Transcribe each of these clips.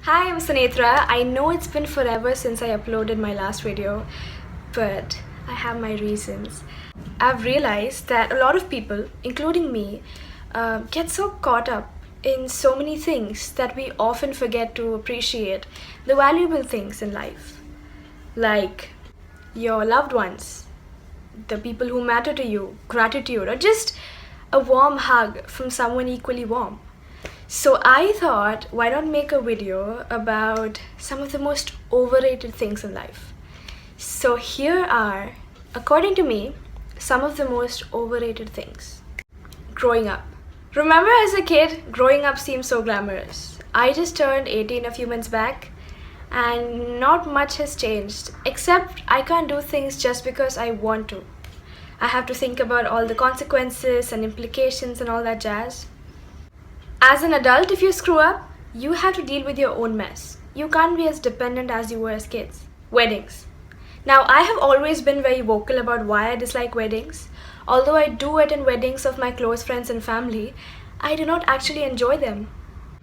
Hi, I'm Sunethra. I know it's been forever since I uploaded my last video, but I have my reasons. I've realized that a lot of people, including me, get so caught up in so many things that we often forget to appreciate the valuable things in life, like your loved ones, the people who matter to you, gratitude, or just a warm hug from someone equally warm. So I thought, why not make a video about some of the most overrated things in life? So here are, according to me, some of the most overrated things. Growing up. Remember as a kid, growing up seemed so glamorous. I just turned 18 a few months back and not much has changed, except I can't do things just because I want to. I have to think about all the consequences and implications and all that jazz. As an adult, if you screw up, you have to deal with your own mess. You can't be as dependent as you were as kids. Weddings. Now, I have always been very vocal about why I dislike weddings. Although I do attend weddings of my close friends and family, I do not actually enjoy them.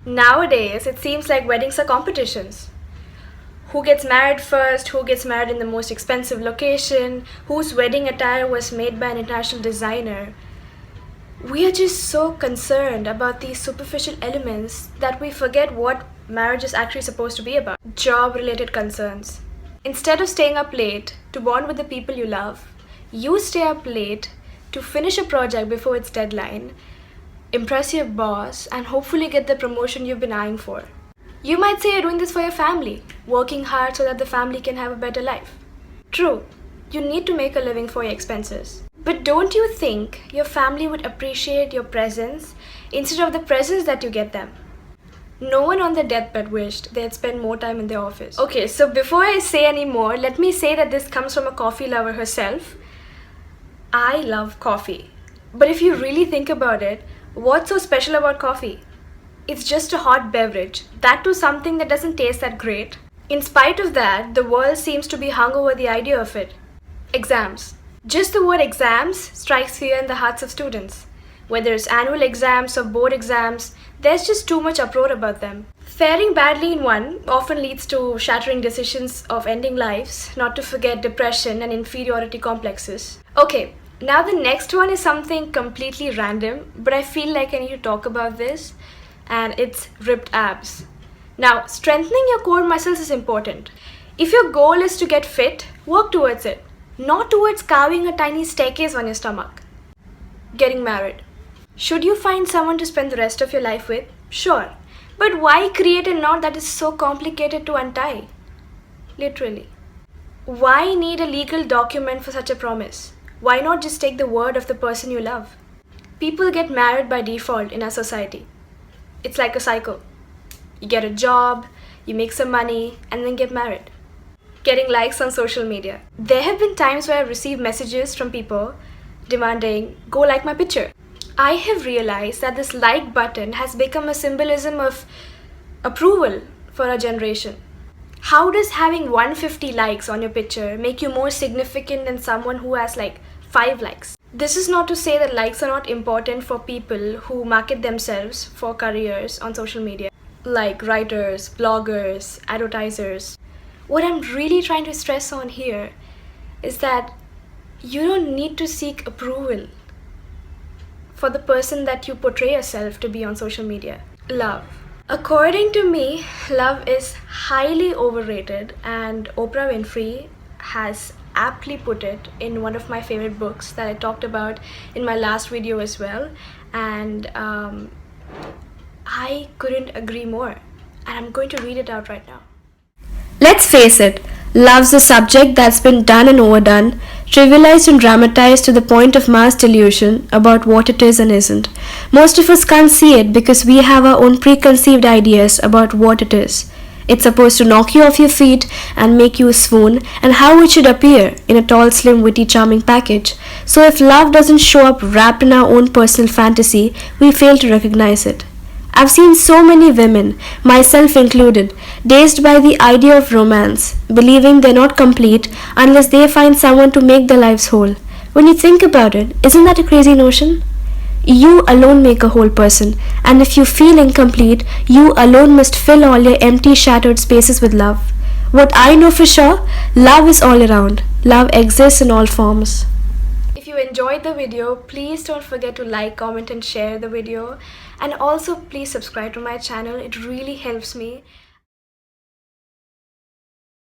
Nowadays, it seems like weddings are competitions. Who gets married first, who gets married in the most expensive location, whose wedding attire was made by an international designer. We are just so concerned about these superficial elements that we forget what marriage is actually supposed to be about. Job-related concerns. Instead of staying up late to bond with the people you love, you stay up late to finish a project before its deadline, impress your boss, and hopefully get the promotion you've been eyeing for. You might say you're doing this for your family, working hard so that the family can have a better life. True, you need to make a living for your expenses. But don't you think your family would appreciate your presence instead of the presents that you get them? No one on their deathbed wished they'd spend more time in the office. Okay, so before I say any more, let me say that this comes from a coffee lover herself. I love coffee. But if you really think about it, what's so special about coffee? It's just a hot beverage, that too something that doesn't taste that great. In spite of that, the world seems to be hung over the idea of it. Exams. Just the word exams strikes fear in the hearts of students. Whether it's annual exams or board exams, there's just too much uproar about them. Faring badly in one often leads to shattering decisions of ending lives, not to forget depression and inferiority complexes. Okay, now the next one is something completely random, but I feel like I need to talk about this, and it's ripped abs. Now, strengthening your core muscles is important. If your goal is to get fit, work towards it. Not towards carving a tiny staircase on your stomach. Getting married. Should you find someone to spend the rest of your life with? Sure. But why create a knot that is so complicated to untie? Literally. Why need a legal document for such a promise? Why not just take the word of the person you love? People get married by default in our society. It's like a cycle. You get a job, you make some money, and then get married. Getting likes on social media. There have been times where I've received messages from people demanding, go like my picture. I have realized that this like button has become a symbolism of approval for our generation. How does having 150 likes on your picture make you more significant than someone who has like 5 likes? This is not to say that likes are not important for people who market themselves for careers on social media, like writers, bloggers, advertisers. What I'm really trying to stress on here is that you don't need to seek approval for the person that you portray yourself to be on social media. Love. According to me, love is highly overrated, and Oprah Winfrey has aptly put it in one of my favorite books that I talked about in my last video as well, and I couldn't agree more, and I'm going to read it out right now. Let's face it, love's a subject that's been done and overdone, trivialized and dramatized to the point of mass delusion about what it is and isn't. Most of us can't see it because we have our own preconceived ideas about what it is. It's supposed to knock you off your feet and make you swoon, and how it should appear in a tall, slim, witty, charming package. So if love doesn't show up wrapped in our own personal fantasy, we fail to recognize it. I've seen so many women, myself included, dazed by the idea of romance, believing they're not complete unless they find someone to make their lives whole. When you think about it, isn't that a crazy notion? You alone make a whole person, and if you feel incomplete, you alone must fill all your empty, shattered spaces with love. What I know for sure, love is all around. Love exists in all forms. If you enjoyed the video, please don't forget to like, comment and share the video. And also please subscribe to my channel. It really helps me.